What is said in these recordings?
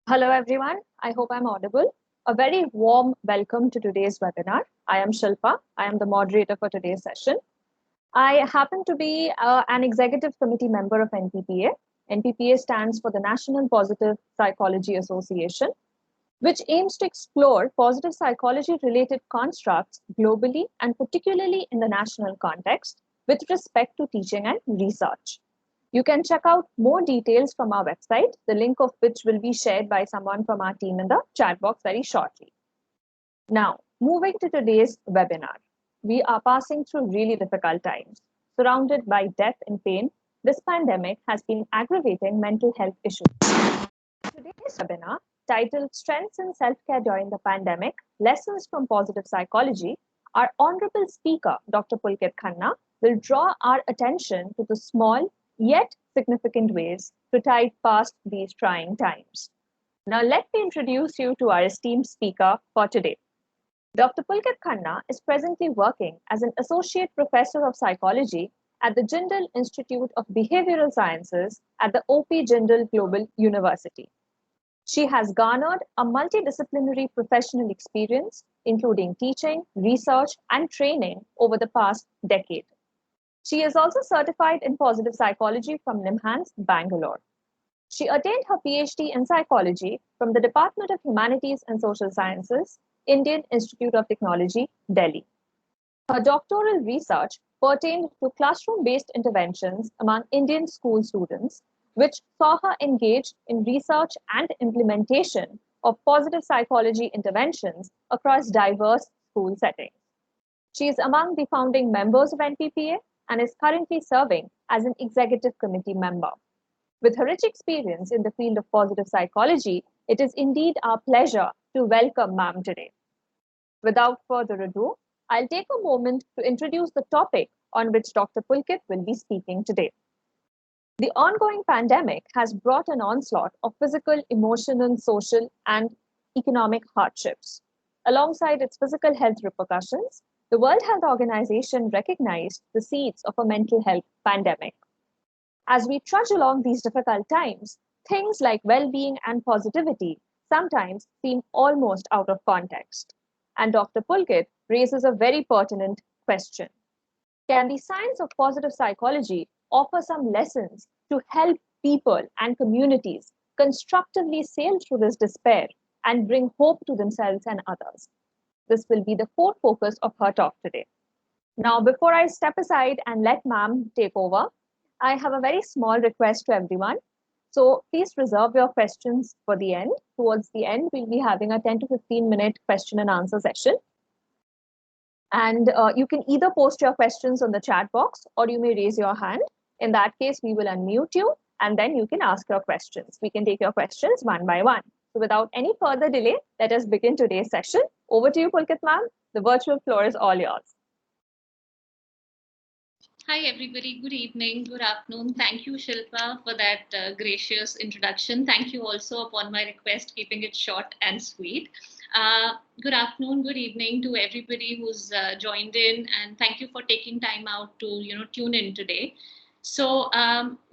Hello, everyone. I hope I'm audible. A very warm welcome to today's webinar. I am Shilpa. I am the moderator for today's session. I happen to be an executive committee member of NPPA. NPPA stands for the National Positive Psychology Association, which aims to explore positive psychology related constructs globally and particularly in the national context with respect to teaching and research. You can check out more details from our website, the link of which will be shared by someone from our team in the chat box very shortly. Now, moving to today's webinar. We are passing through really difficult times. Surrounded by death and pain, this pandemic has been aggravating mental health issues. Today's webinar, titled Strengths in Self-Care During the Pandemic, Lessons from Positive Psychology, our honorable speaker, Dr. Pulkit Khanna, will draw our attention to the small yet significant ways to tide past these trying times. Now, let me introduce you to our esteemed speaker for today. Dr. Pulkit Khanna is presently working as an associate professor of psychology at the Jindal Institute of Behavioral Sciences at the O.P.Jindal Global University. She has garnered a multidisciplinary professional experience, including teaching, research, and training over the past decade. She is also certified in positive psychology from NIMHANS, Bangalore. She attained her PhD in psychology from the Department of Humanities and Social Sciences, Indian Institute of Technology, Delhi. Her doctoral research pertained to classroom-based interventions among Indian school students, which saw her engaged in research and implementation of positive psychology interventions across diverse school settings. She is among the founding members of NPPA and is currently serving as an executive committee member. With her rich experience in the field of positive psychology, it is indeed our pleasure to welcome ma'am today. Without further ado, I'll take a moment to introduce the topic on which Dr. Pulkit will be speaking today. The ongoing pandemic has brought an onslaught of physical, emotional, social, and economic hardships. Alongside its physical health repercussions, the World Health Organization recognized the seeds of a mental health pandemic. As we trudge along these difficult times, things like well-being and positivity sometimes seem almost out of context. And Dr. Pulkit raises a very pertinent question. Can the science of positive psychology offer some lessons to help people and communities constructively sail through this despair and bring hope to themselves and others? This will be the core focus of her talk today. Now, before I step aside and let ma'am take over, I have a very small request to everyone. So please reserve your questions for the end. Towards the end, we'll be having a 10 to 15-minute question and answer session. And you can either post your questions on the chat box or you may raise your hand. In that case, we will unmute you and then you can ask your questions. We can take your questions one by one. So without any further delay, let us begin today's session. Over to you, Pulkit ma'am. The virtual floor is all yours. Hi, everybody. Good evening, good afternoon. Thank you, Shilpa, for that gracious introduction. Thank you also upon my request, keeping it short and sweet. Good afternoon, good evening to everybody who's joined in, and thank you for taking time out to tune in today. So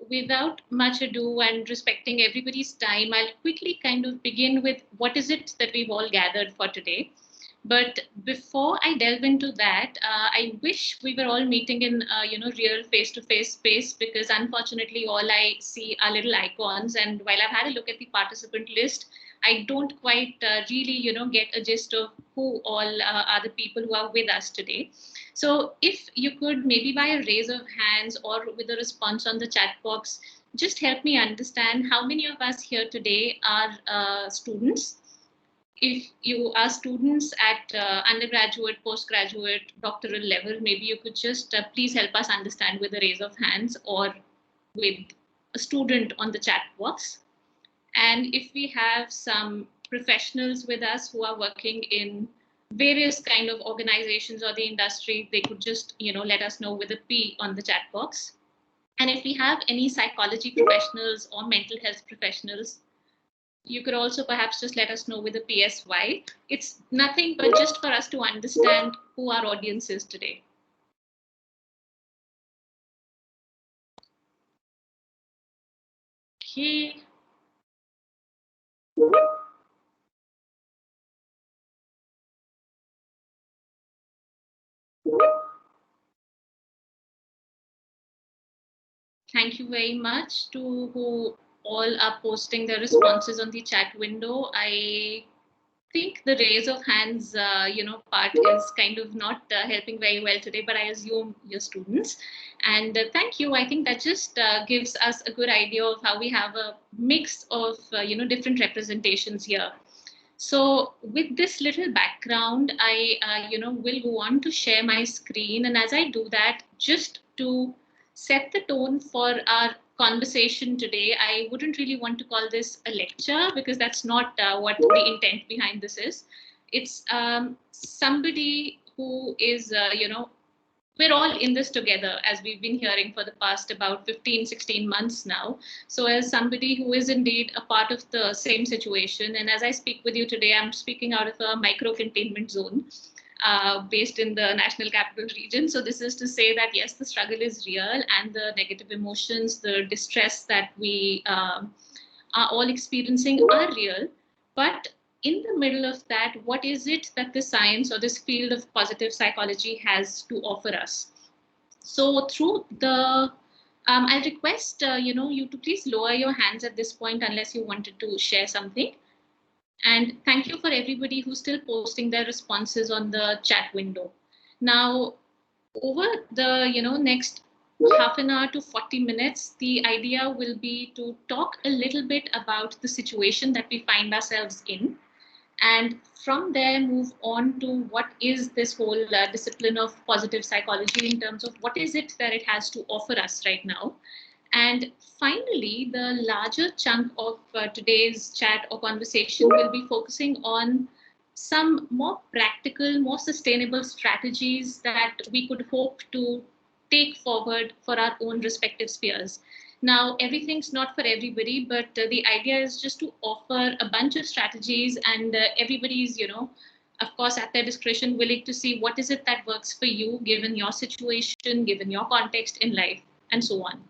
without much ado and respecting everybody's time, I'll quickly kind of begin with what is it that we've all gathered for today. But before I delve into that, I wish we were all meeting in real face-to-face space, because unfortunately all I see are little icons, and while I've had a look at the participant list, I don't quite really get a gist of who all are the people who are with us today. So if you could, maybe by a raise of hands or with a response on the chat box, just help me understand how many of us here today are students. If you are students at undergraduate, postgraduate, doctoral level, maybe you could just please help us understand with a raise of hands or with a student on the chat box. And if we have some professionals with us who are working in various kind of organizations or the industry, they could just let us know with a P on the chat box. And if we have any psychology professionals or mental health professionals, you could also perhaps just let us know with a PSY. It's nothing but just for us to understand who our audience is today. Okay. Thank you very much to who all are posting their responses on the chat window. I think the raise of hands, part is kind of not helping very well today, but I assume your students. And thank you. I think that just gives us a good idea of how we have a mix of, different representations here. So with this little background, I, will go on to share my screen. And as I do that, just to set the tone for our conversation today, I wouldn't really want to call this a lecture because that's not what the intent behind this is. It's somebody who is, we're all in this together, as we've been hearing for the past about 15, 16 months now. So as somebody who is indeed a part of the same situation, and as I speak with you today, I'm speaking out of a micro containment zone based in the National Capital Region. So this is to say that yes, the struggle is real, and the negative emotions, the distress that we are all experiencing are real. But in the middle of that, what is it that the science or this field of positive psychology has to offer us? So through the, I'll request you to please lower your hands at this point unless you wanted to share something. And thank you for everybody who's still posting their responses on the chat window. Now, over the next half an hour to 40 minutes, the idea will be to talk a little bit about the situation that we find ourselves in, and from there move on to what is this whole discipline of positive psychology in terms of what is it that it has to offer us right now. And finally, the larger chunk of today's chat or conversation will be focusing on some more practical, more sustainable strategies that we could hope to take forward for our own respective spheres. Now, everything's not for everybody, but the idea is just to offer a bunch of strategies, and everybody's, of course, at their discretion, willing to see what is it that works for you, given your situation, given your context in life, and so on.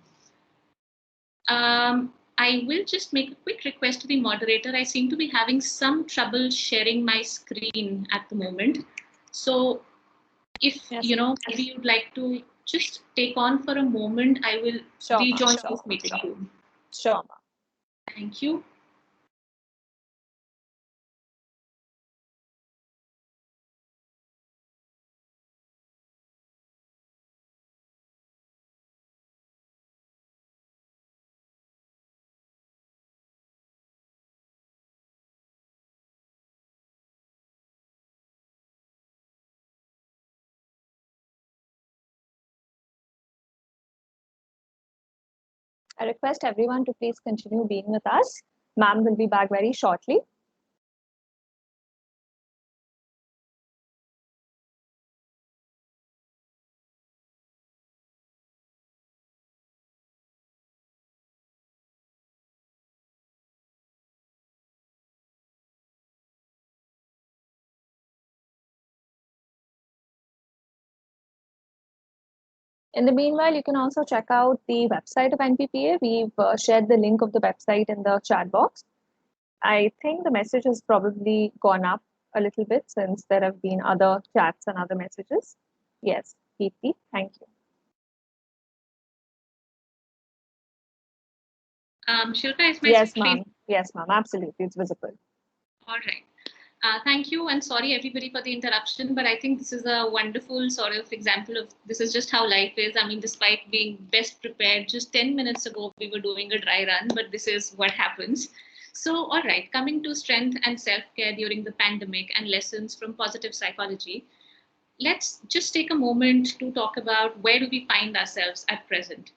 I will just make a quick request to the moderator. I seem to be having some trouble sharing my screen at the moment. So if, maybe you'd like to just take on for a moment, I will rejoin this meeting room. Sure. Thank you. I request everyone to please continue being with us. Ma'am will be back very shortly. In the meanwhile, you can also check out the website of NPPA. We've shared the link of the website in the chat box. I think the message has probably gone up a little bit since there have been other chats and other messages. Yes, Keerti, thank you. Shilpa, is my Yes, screen? ma'am. Yes, ma'am. Absolutely, it's visible. All right. Thank you, and sorry everybody for the interruption, but I think this is a wonderful sort of example of this is just how life is. I mean, despite being best prepared, just 10 minutes ago we were doing a dry run, but this is what happens. So, all right, coming to strength and self-care during the pandemic and lessons from positive psychology, let's just take a moment to talk about where do we find ourselves at present.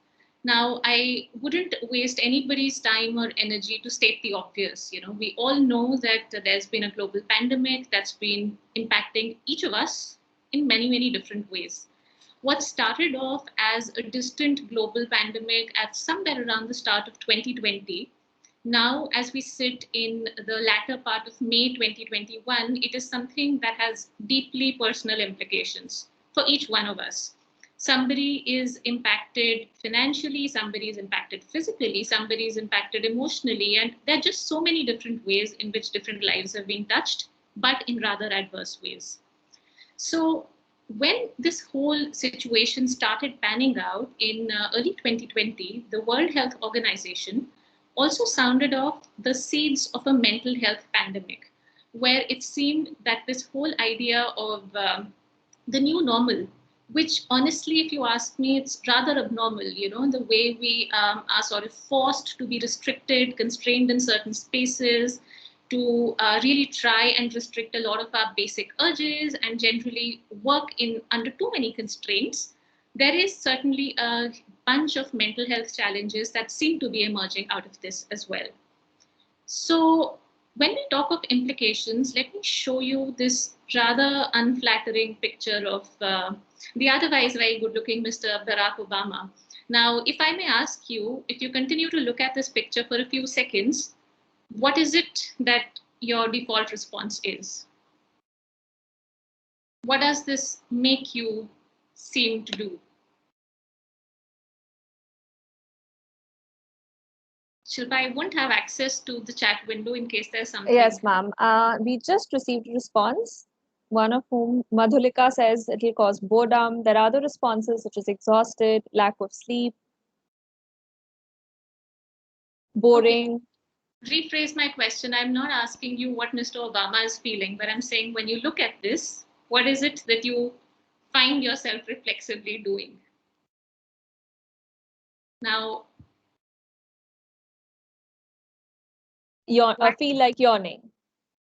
Now, I wouldn't waste anybody's time or energy to state the obvious. We all know that there's been a global pandemic that's been impacting each of us in many, many different ways. What started off as a distant global pandemic at somewhere around the start of 2020, now, as we sit in the latter part of May 2021, it is something that has deeply personal implications for each one of us. Somebody is impacted financially, somebody is impacted physically, somebody is impacted emotionally, and there are just so many different ways in which different lives have been touched, but in rather adverse ways. So, When this whole situation started panning out in early 2020, the World Health Organization also sounded off the seeds of a mental health pandemic, where it seemed that this whole idea of the new normal, which honestly, if you ask me, it's rather abnormal, the way we are sort of forced to be restricted, constrained in certain spaces, to really try and restrict a lot of our basic urges and generally work in under too many constraints. There is certainly a bunch of mental health challenges that seem to be emerging out of this as well. So, when we talk of implications, let me show you this rather unflattering picture of the otherwise very good looking Mr. Barack Obama. Now, if I may ask you, if you continue to look at this picture for a few seconds, what is it that your default response is? What does this make you seem to do? Shilpa, I won't have access to the chat window in case there's something. Yes, ma'am. We just received a response, one of whom, Madhulika, says it will cause boredom. There are other responses such as exhausted, lack of sleep, boring. Okay. Rephrase my question. I'm not asking you what Mr. Obama is feeling, but I'm saying when you look at this, what is it that you find yourself reflexively doing? Now, Feel like yawning.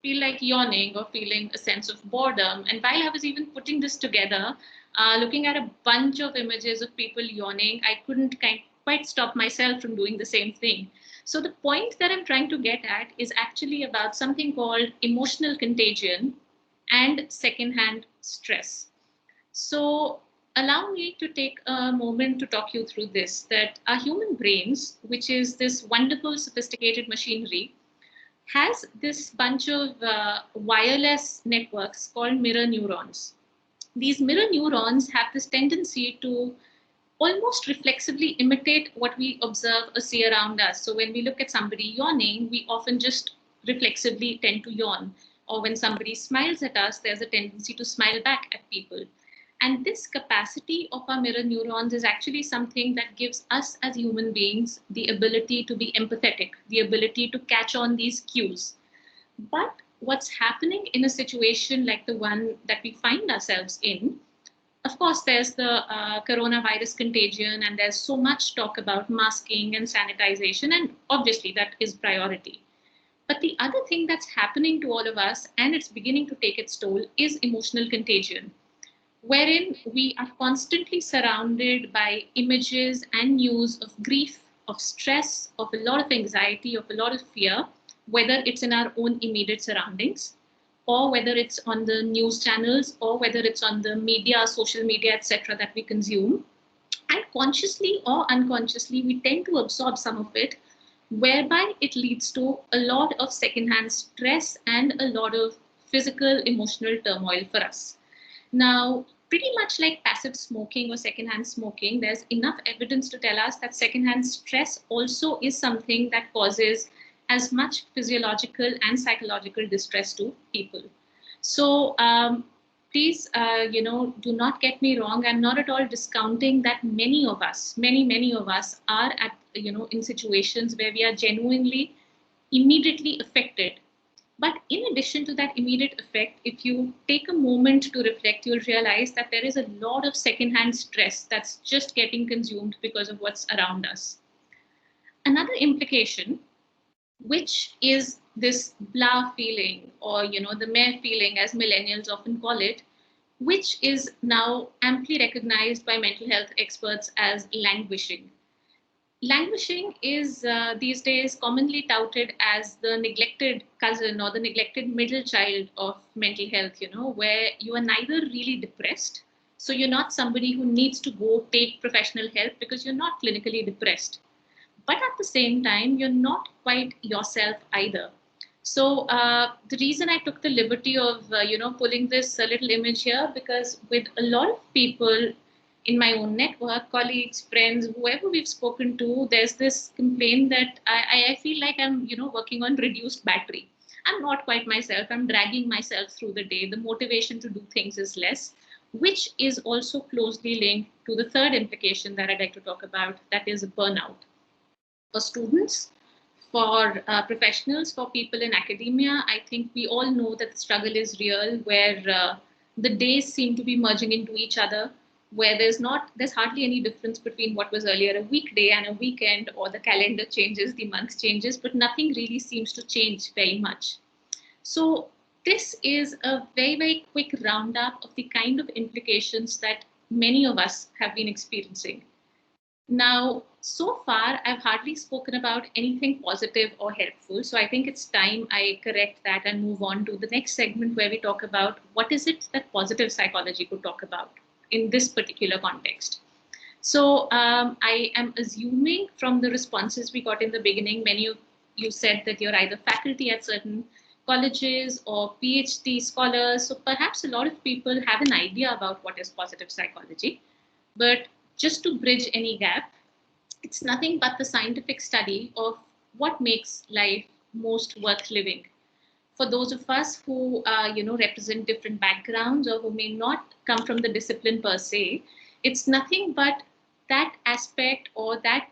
Feel like yawning or feeling a sense of boredom. And while I was even putting this together, looking at a bunch of images of people yawning, I couldn't quite stop myself from doing the same thing. So the point that I'm trying to get at is actually about something called emotional contagion and secondhand stress. So allow me to take a moment to talk you through this, that our human brains, which is this wonderful, sophisticated machinery, has this bunch of wireless networks called mirror neurons. These mirror neurons have this tendency to almost reflexively imitate what we observe or see around us. So when we look at somebody yawning, we often just reflexively tend to yawn. Or when somebody smiles at us, there's a tendency to smile back at people. And this capacity of our mirror neurons is actually something that gives us as human beings the ability to be empathetic, the ability to catch on these cues. But what's happening in a situation like the one that we find ourselves in, of course, there's the coronavirus contagion, and there's so much talk about masking and sanitization, and obviously that is priority. But the other thing that's happening to all of us, and it's beginning to take its toll, is emotional contagion, wherein we are constantly surrounded by images and news of grief, of stress, of a lot of anxiety, of a lot of fear, whether it's in our own immediate surroundings, or whether it's on the news channels, or whether it's on the media, social media, etc., that we consume. And consciously or unconsciously, we tend to absorb some of it, whereby it leads to a lot of secondhand stress and a lot of physical, emotional turmoil for us. Now, pretty much like passive smoking or secondhand smoking, there's enough evidence to tell us that secondhand stress also is something that causes as much physiological and psychological distress to people. So please, do not get me wrong. I'm not at all discounting that many of us, many of us are at, in situations where we are genuinely immediately affected. But in addition to that immediate effect, if you take a moment to reflect, you'll realize that there is a lot of secondhand stress that's just getting consumed because of what's around us. Another implication, which is this blah feeling, or the meh feeling, as millennials often call it, which is now amply recognized by mental health experts as languishing. Languishing is these days commonly touted as the neglected cousin or the neglected middle child of mental health, where you are neither really depressed, so you're not somebody who needs to go take professional help because you're not clinically depressed. But at the same time, you're not quite yourself either. So the reason I took the liberty of, pulling this little image here, because with a lot of people in my own network, colleagues, friends, whoever we've spoken to, there's this complaint that I feel like I'm, working on reduced battery. I'm not quite myself. I'm dragging myself through the day. The motivation to do things is less. which is also closely linked to the third implication that I'd like to talk about, that is burnout. For students, for professionals, for people in academia, I think we all know that the struggle is real, where the days seem to be merging into each other, where there's hardly any difference between what was earlier a weekday and a weekend, or the calendar changes, the month changes, but nothing really seems to change very much. So this is a very, very quick roundup of the kind of implications that many of us have been experiencing. Now, so far, I've hardly spoken about anything positive or helpful. So I think it's time I correct that and move on to the next segment where we talk about what is it that positive psychology could talk about in this particular context. So I am assuming from the responses we got in the beginning, many of you said that you're either faculty at certain colleges or PhD scholars. So perhaps a lot of people have an idea about what is positive psychology. But just to bridge any gap, it's nothing but the scientific study of what makes life most worth living. For those of us who represent different backgrounds or who may not come from the discipline per se, it's nothing but that aspect or that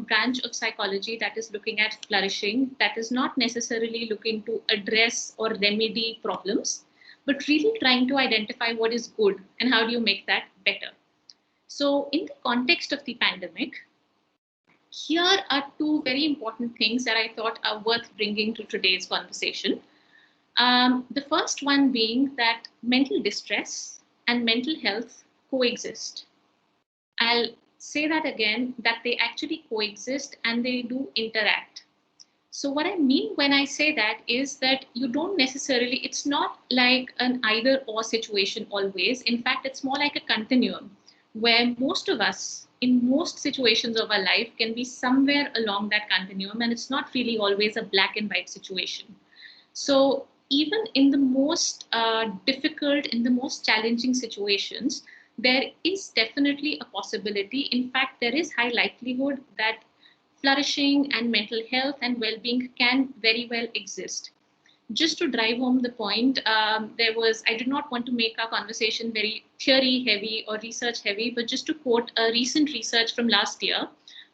branch of psychology that is looking at flourishing, that is not necessarily looking to address or remedy problems, but really trying to identify what is good and how do you make that better. So in the context of the pandemic, here are two very important things that I thought are worth bringing to today's conversation. The first one being that mental distress and mental health coexist. I'll say that again, that they actually coexist and they do interact. So what I mean when I say that is that you don't necessarily, it's not like an either or situation always. In fact, it's more like a continuum where most of us in most situations of our life can be somewhere along that continuum, and it's not really always a black and white situation. So even in the most difficult, in the most challenging situations, there is definitely a possibility. In fact, there is high likelihood that flourishing and mental health and well-being can very well exist. Just to drive home the point, I did not want to make our conversation very theory heavy or research heavy, but just to quote a recent research from last year,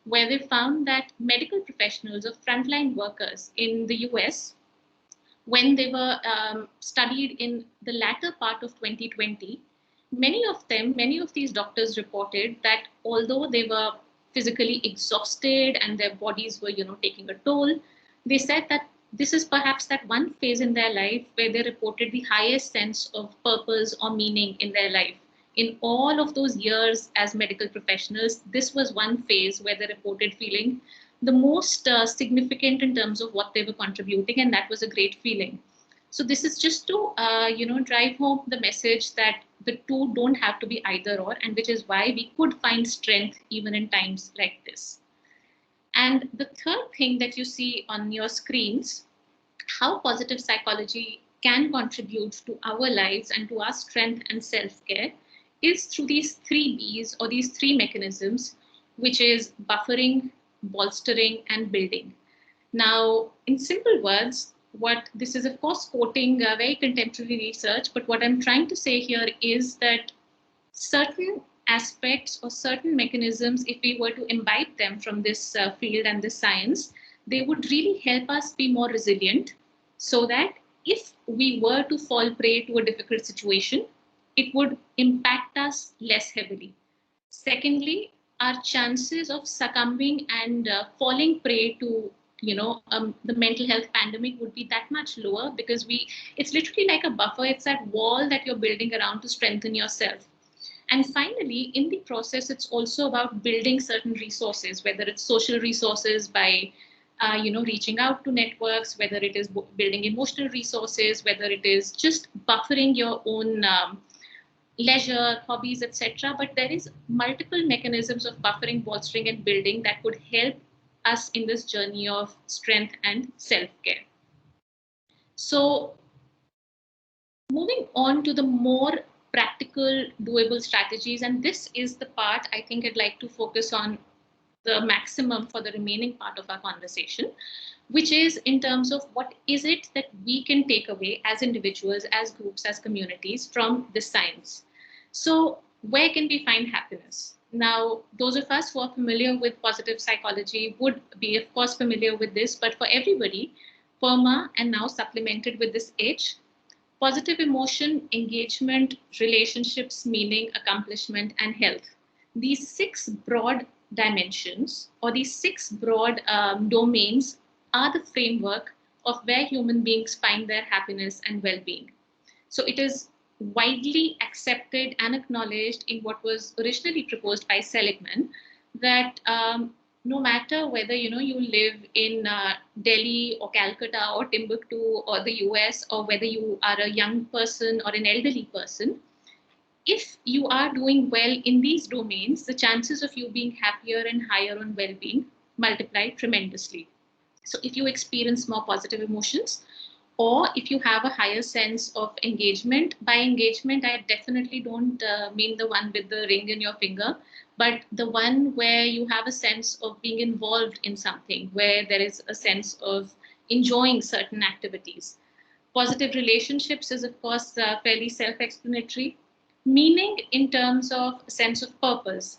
where they found that medical professionals or frontline workers in the US, when they were studied in the latter part of 2020, many of these doctors reported that although they were physically exhausted and their bodies were, taking a toll, they said that this is perhaps that one phase in their life where they reported the highest sense of purpose or meaning in their life. In all of those years as medical professionals, this was one phase where they reported feeling the most significant in terms of what they were contributing, and that was a great feeling. So this is just to drive home the message that the two don't have to be either or, and which is why we could find strength even in times like this. And the third thing that you see on your screens, how positive psychology can contribute to our lives and to our strength and self-care, is through these three Bs or these three mechanisms, which is buffering, bolstering, and building. Now, in simple words, what this is, of course, quoting very contemporary research, but what I'm trying to say here is that certain aspects or certain mechanisms, if we were to imbibe them from this field and this science, they would really help us be more resilient, so that if we were to fall prey to a difficult situation, it would impact us less heavily. Secondly, our chances of succumbing and falling prey to the mental health pandemic would be that much lower, because it's literally like a buffer. It's that wall that you're building around to strengthen yourself. And finally, in the process, it's also about building certain resources, whether it's social resources by reaching out to networks, whether it is building emotional resources, whether it is just buffering your own leisure, hobbies, etc. But there is multiple mechanisms of buffering, bolstering, and building that would help us in this journey of strength and self-care. So moving on to the more practical, doable strategies, and this is the part I think I'd like to focus on the maximum for the remaining part of our conversation, which is in terms of what is it that we can take away as individuals, as groups, as communities from this science. So where can we find happiness? Now, those of us who are familiar with positive psychology would be, of course, familiar with this, but for everybody, Perma, and now supplemented with this H, positive emotion, engagement, relationships, meaning, accomplishment, and health. These six broad dimensions or these six broad domains are the framework of where human beings find their happiness and well being. So it is widely accepted and acknowledged in what was originally proposed by Seligman that no matter whether you live in Delhi or Calcutta or Timbuktu or the US, or whether you are a young person or an elderly person, if you are doing well in these domains, the chances of you being happier and higher on well-being multiply tremendously. So if you experience more positive emotions, or if you have a higher sense of engagement, by engagement, I definitely don't mean the one with the ring in your finger, but the one where you have a sense of being involved in something, where there is a sense of enjoying certain activities. Positive relationships is, of course, fairly self explanatory. Meaning in terms of a sense of purpose.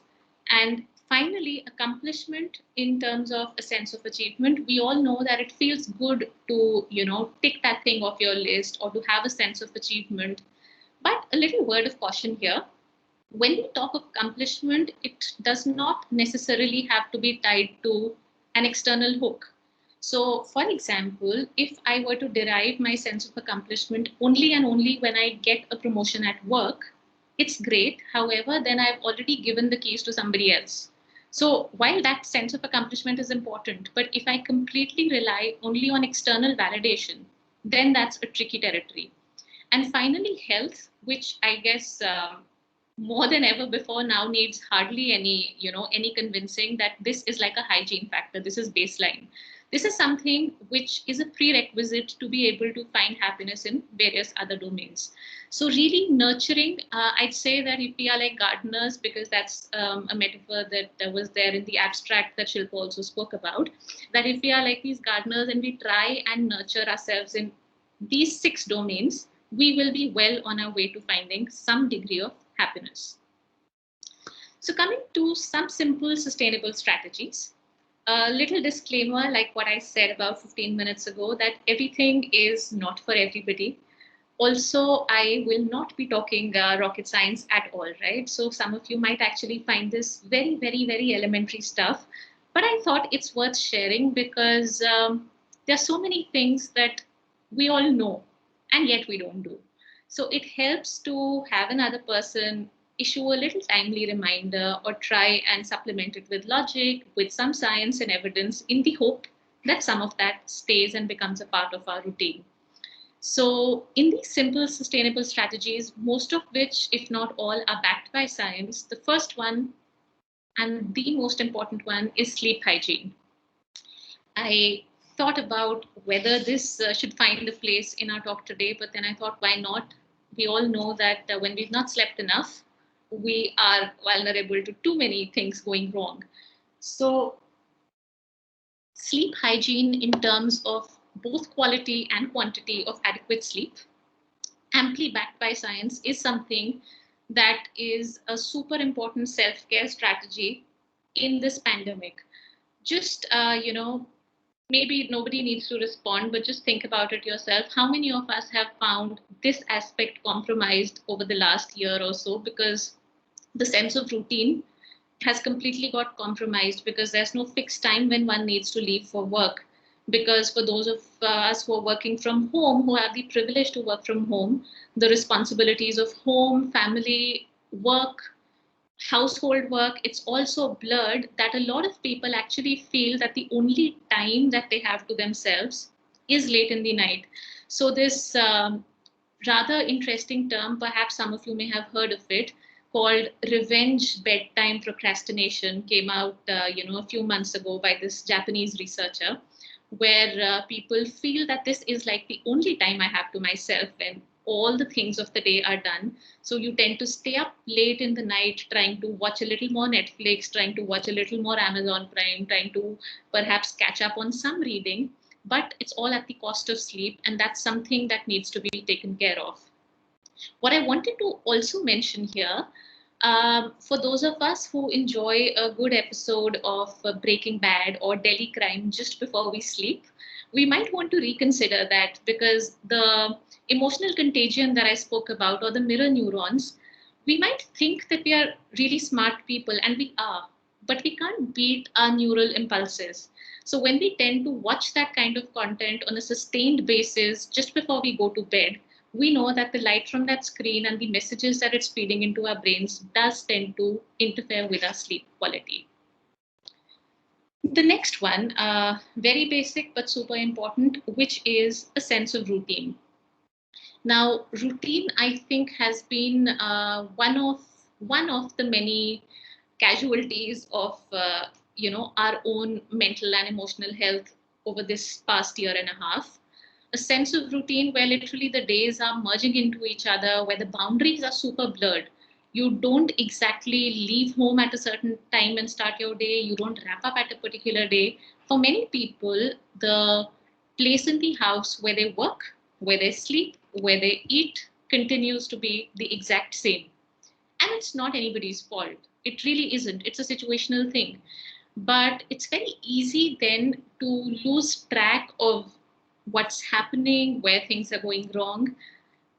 And finally, accomplishment in terms of a sense of achievement. We all know that it feels good to, tick that thing off your list or to have a sense of achievement. But a little word of caution here. When we talk of accomplishment, it does not necessarily have to be tied to an external hook. So, for example, if I were to derive my sense of accomplishment only and only when I get a promotion at work, it's great. However, then I've already given the keys to somebody else. So, while that sense of accomplishment is important, but if I completely rely only on external validation, then that's a tricky territory. And finally, health, which I guess more than ever before now needs hardly any convincing that this is like a hygiene factor. This is baseline. This is something which is a prerequisite to be able to find happiness in various other domains. So really nurturing, I'd say that if we are like gardeners, because that's a metaphor that was there in the abstract that Shilpa also spoke about, that if we are like these gardeners and we try and nurture ourselves in these six domains, we will be well on our way to finding some degree of happiness. So coming to some simple sustainable strategies, a little disclaimer like what I said about 15 minutes ago, that everything is not for everybody. Also, I will not be talking rocket science at all, right? So some of you might actually find this very, very, very elementary stuff. But I thought it's worth sharing because there are so many things that we all know and yet we don't do. So it helps to have another person issue a little timely reminder or try and supplement it with logic, with some science and evidence, in the hope that some of that stays and becomes a part of our routine. So in these simple sustainable strategies, most of which, if not all, are backed by science, the first one and the most important one is sleep hygiene. I thought about whether this should find a place in our talk today, but then I thought, why not? We all know that when we've not slept enough, we are vulnerable to too many things going wrong. So sleep hygiene in terms of both quality and quantity of adequate sleep, amply backed by science, is something that is a super important self-care strategy in this pandemic. Just, maybe nobody needs to respond, but just think about it yourself. How many of us have found this aspect compromised over the last year or so because the sense of routine has completely got compromised because there's no fixed time when one needs to leave for work? Because for those of us who are working from home, who have the privilege to work from home, the responsibilities of home, family, work, household work, it's also blurred that a lot of people actually feel that the only time that they have to themselves is late in the night. So this rather interesting term, perhaps some of you may have heard of it, called revenge bedtime procrastination, came out a few months ago by this Japanese researcher, where people feel that this is like the only time I have to myself when all the things of the day are done. So you tend to stay up late in the night trying to watch a little more Netflix, trying to watch a little more Amazon Prime, trying to perhaps catch up on some reading, but it's all at the cost of sleep, and that's something that needs to be taken care of. What I wanted to also mention here, for those of us who enjoy a good episode of Breaking Bad or Delhi Crime just before we sleep, we might want to reconsider that, because the emotional contagion that I spoke about, or the mirror neurons, we might think that we are really smart people, and we are, but we can't beat our neural impulses. So when we tend to watch that kind of content on a sustained basis just before we go to bed, we know that the light from that screen and the messages that it's feeding into our brains does tend to interfere with our sleep quality. The next one, very basic but super important, which is a sense of routine. Now, routine, I think, has been one of the many casualties of our own mental and emotional health over this past year and a half. A sense of routine where literally the days are merging into each other, where the boundaries are super blurred. You don't exactly leave home at a certain time and start your day. You don't wrap up at a particular day. For many people, the place in the house where they work, where they sleep, where they eat continues to be the exact same. And it's not anybody's fault. It really isn't. It's a situational thing. But it's very easy then to lose track of what's happening, where things are going wrong.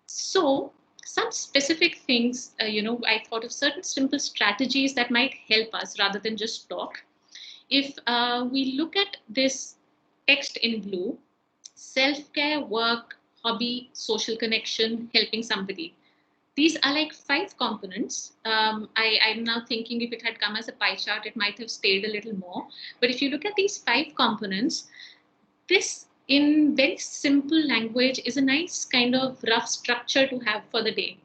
So, some specific things, I thought of certain simple strategies that might help us rather than just talk. If we look at this text in blue, self care, work, hobby, social connection, helping somebody. These are like 5 components. I'm now thinking if it had come as a pie chart, it might have stayed a little more. But if you look at these 5 components, this in very simple language is a nice kind of rough structure to have for the day.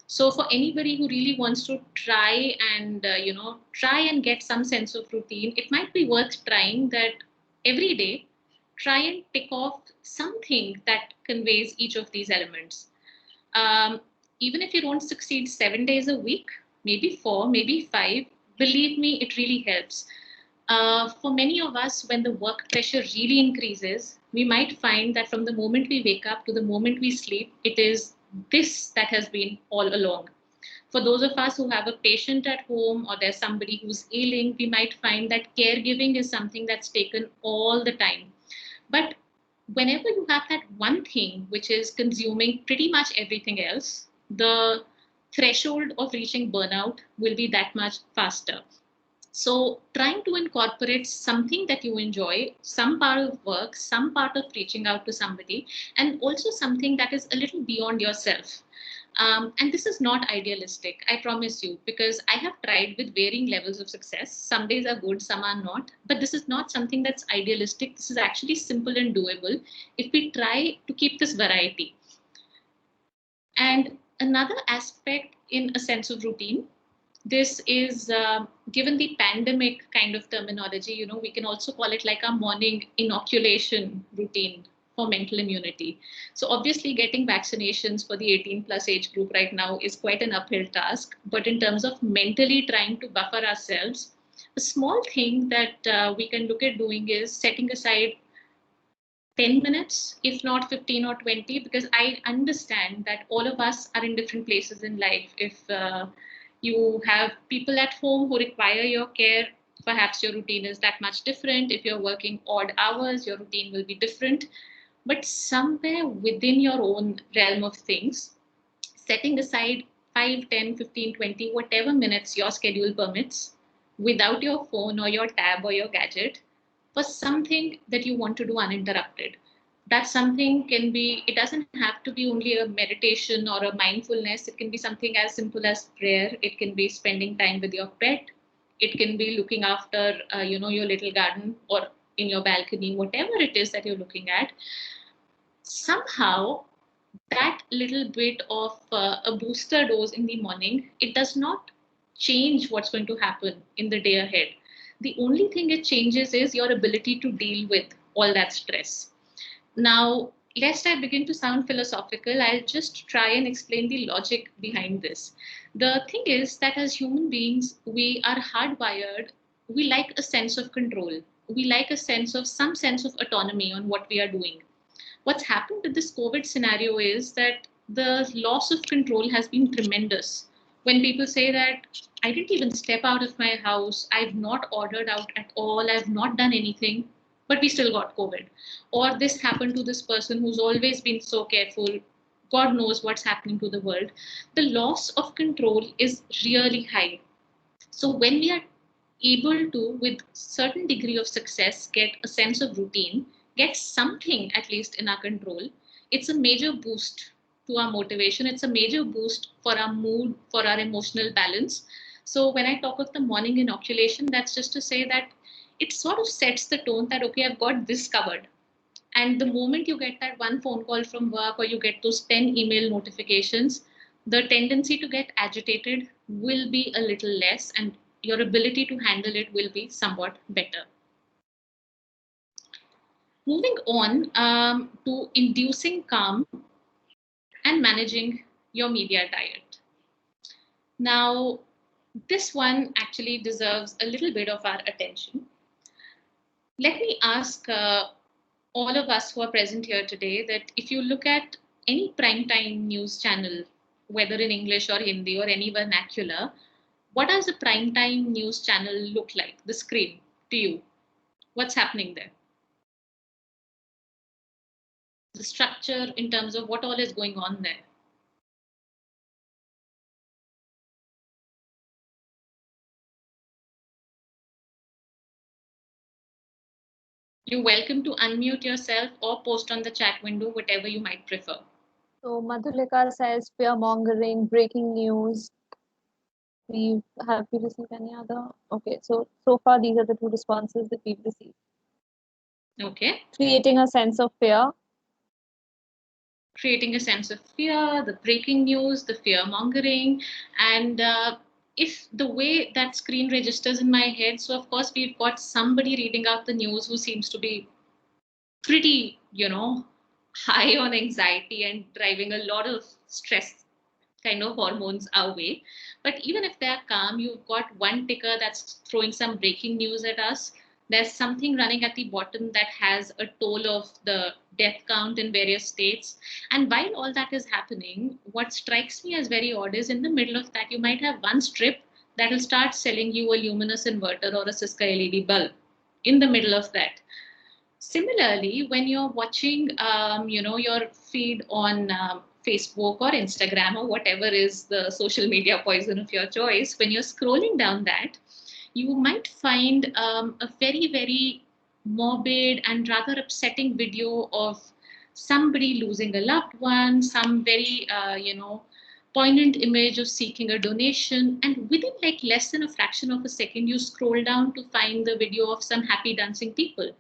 So for anybody who really wants to try and get some sense of routine, it might be worth trying that every day. Try and tick off something that conveys each of these elements. um, Even if you don't succeed 7 days a week, maybe four, maybe five, believe me, it really helps. For many of us, when the work pressure really increases, we might find that from the moment we wake up to the moment we sleep, it is this that has been all along. For those of us who have a patient at home or there's somebody who's ailing, we might find that caregiving is something that's taken all the time. But whenever you have that one thing which is consuming pretty much everything else, the threshold of reaching burnout will be that much faster. So, trying to incorporate something that you enjoy, some part of work, some part of reaching out to somebody, and also something that is a little beyond yourself. And this is not idealistic, I promise you, because I have tried with varying levels of success. Some days are good, some are not. But this is not something that's idealistic. This is actually simple and doable if we try to keep this variety. And another aspect in a sense of routine, this is given the pandemic kind of terminology, we can also call it like a morning inoculation routine for mental immunity. So obviously getting vaccinations for the 18 plus age group right now is quite an uphill task. But in terms of mentally trying to buffer ourselves, a small thing that we can look at doing is setting aside 10 minutes, if not 15 or 20, because I understand that all of us are in different places in life. If you have people at home who require your care, perhaps your routine is that much different. If you're working odd hours, your routine will be different. But somewhere within your own realm of things, setting aside 5, 10, 15, 20, whatever minutes your schedule permits, without your phone or your tab or your gadget, for something that you want to do uninterrupted. That something can be, it doesn't have to be only a meditation or a mindfulness. It can be something as simple as prayer. It can be spending time with your pet. It can be looking after, your little garden or in your balcony, whatever it is that you're looking at. Somehow, that little bit of a booster dose in the morning, it does not change what's going to happen in the day ahead. The only thing it changes is your ability to deal with all that stress. Now, lest I begin to sound philosophical, I'll just try and explain the logic behind this. The thing is that as human beings, we are hardwired, we like a sense of control. We like a sense of some sense of autonomy on what we are doing. What's happened with this COVID scenario is that the loss of control has been tremendous. When people say that I didn't even step out of my house, I've not ordered out at all, I've not done anything, but we still got COVID. Or this happened to this person who's always been so careful. God knows what's happening to the world. The loss of control is really high. So when we are able to, with certain degree of success, get a sense of routine, get something at least in our control, it's a major boost to our motivation. It's a major boost for our mood, for our emotional balance. So when I talk of the morning inoculation, that's just to say that it sort of sets the tone that, okay, I've got this covered. And the moment you get that one phone call from work or you get those 10 email notifications, the tendency to get agitated will be a little less and your ability to handle it will be somewhat better. Moving on to inducing calm and managing your media diet. Now, this one actually deserves a little bit of our attention. Let me ask all of us who are present here today that if you look at any primetime news channel, whether in English or Hindi or any vernacular, what does a primetime news channel look like, the screen, to you? What's happening there? The structure in terms of what all is going on there. You're welcome to unmute yourself or post on the chat window, whatever you might prefer. So Madhulika says fear mongering, breaking news. Have we received any other? Okay, so far these are the two responses that we've received. Okay. Creating a sense of fear. Creating a sense of fear, the breaking news, the fear mongering, and if the way that screen registers in my head, so of course we've got somebody reading out the news who seems to be pretty, high on anxiety and driving a lot of stress kind of hormones our way. But even if they're calm, you've got one ticker that's throwing some breaking news at us. There's something running at the bottom that has a toll of the death count in various states. And while all that is happening, what strikes me as very odd is in the middle of that, you might have one strip that will start selling you a luminous inverter or a Cisco LED bulb in the middle of that. Similarly, when you're watching, your feed on Facebook or Instagram or whatever is the social media poison of your choice, when you're scrolling down that, you might find a very, very morbid and rather upsetting video of somebody losing a loved one, some very, poignant image of seeking a donation. And within like less than a fraction of a second, you scroll down to find the video of some happy dancing people.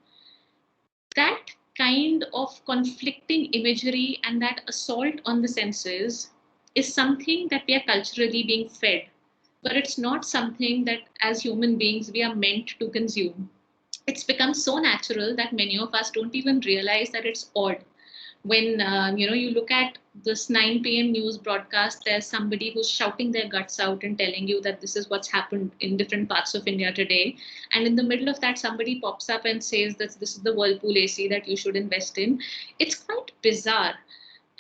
That kind of conflicting imagery and that assault on the senses is something that we are culturally being fed, but it's not something that as human beings we are meant to consume. It's become so natural that many of us don't even realize that it's odd. When you look at this 9 p.m. news broadcast, there's somebody who's shouting their guts out and telling you that this is what's happened in different parts of India today. And in the middle of that, somebody pops up and says that this is the Whirlpool AC that you should invest in. It's quite bizarre.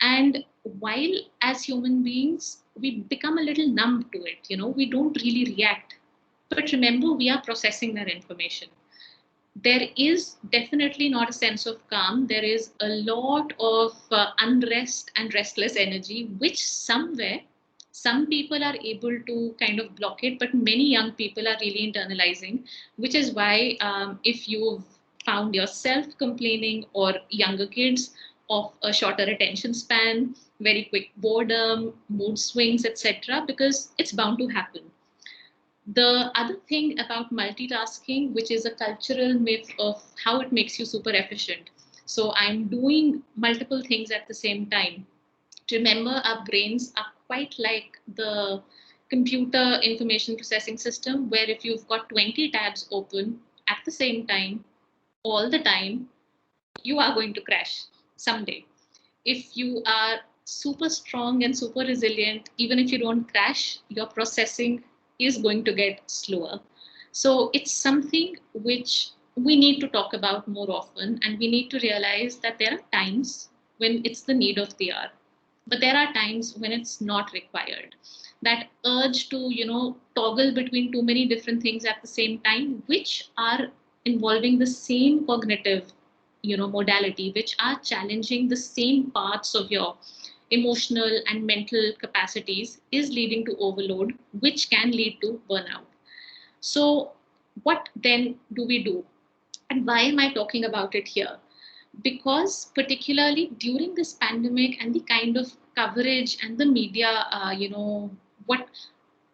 And while as human beings, we become a little numb to it, we don't really react. But remember, we are processing that information. There is definitely not a sense of calm. There is a lot of unrest and restless energy, which somewhere some people are able to kind of block it, but many young people are really internalizing, which is why if you've found yourself complaining or younger kids of a shorter attention span, very quick boredom, mood swings, etc., because it's bound to happen. The other thing about multitasking, which is a cultural myth of how it makes you super efficient. So I'm doing multiple things at the same time. Remember, our brains are quite like the computer information processing system, where if you've got 20 tabs open at the same time, all the time, you are going to crash someday. If you are super strong and super resilient, even if you don't crash, your processing is going to get slower. So it's something which we need to talk about more often, and we need to realize that there are times when it's the need of the hour. But there are times when it's not required. That urge to, toggle between too many different things at the same time, which are involving the same cognitive, modality, which are challenging the same parts of your emotional and mental capacities, is leading to overload, which can lead to burnout. So, what then do we do? And why am I talking about it here? Because particularly during this pandemic and the kind of coverage and the media, what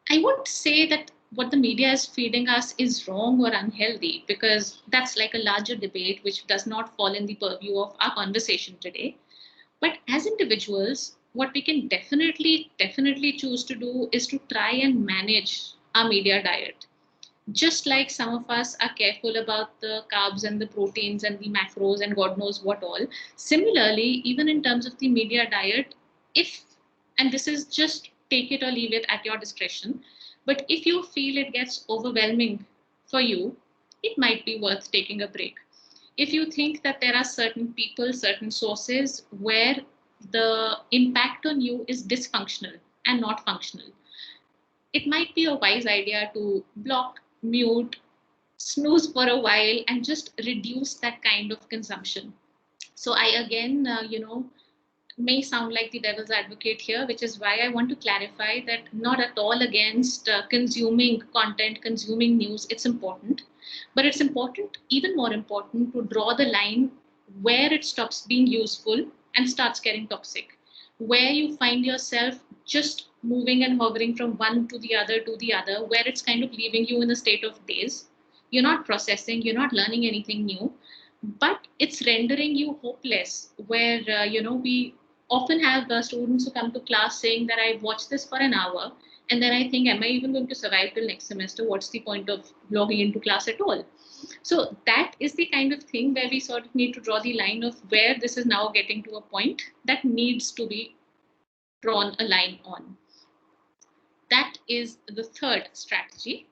I won't say that what the media is feeding us is wrong or unhealthy, because that's like a larger debate which does not fall in the purview of our conversation today. But as individuals, what we can definitely choose to do is to try and manage our media diet. Just like some of us are careful about the carbs and the proteins and the macros and God knows what all, similarly, even in terms of the media diet, if, and this is just take it or leave it at your discretion, but if you feel it gets overwhelming for you, it might be worth taking a break. If you think that there are certain people, certain sources where the impact on you is dysfunctional and not functional, it might be a wise idea to block, mute, snooze for a while, and just reduce that kind of consumption. So I again, may sound like the devil's advocate here, which is why I want to clarify that not at all against consuming content, consuming news. It's important, but it's important, even more important, to draw the line where it stops being useful and starts getting toxic, where you find yourself just moving and hovering from one to the other, where it's kind of leaving you in a state of daze. You're not processing, you're not learning anything new, but it's rendering you hopeless, where we often have students who come to class saying that I've watched this for an hour and then I think, am I even going to survive till next semester? What's the point of logging into class at all? So that is the kind of thing where we sort of need to draw the line of where this is now getting to a point that needs to be drawn a line on. That is the third strategy.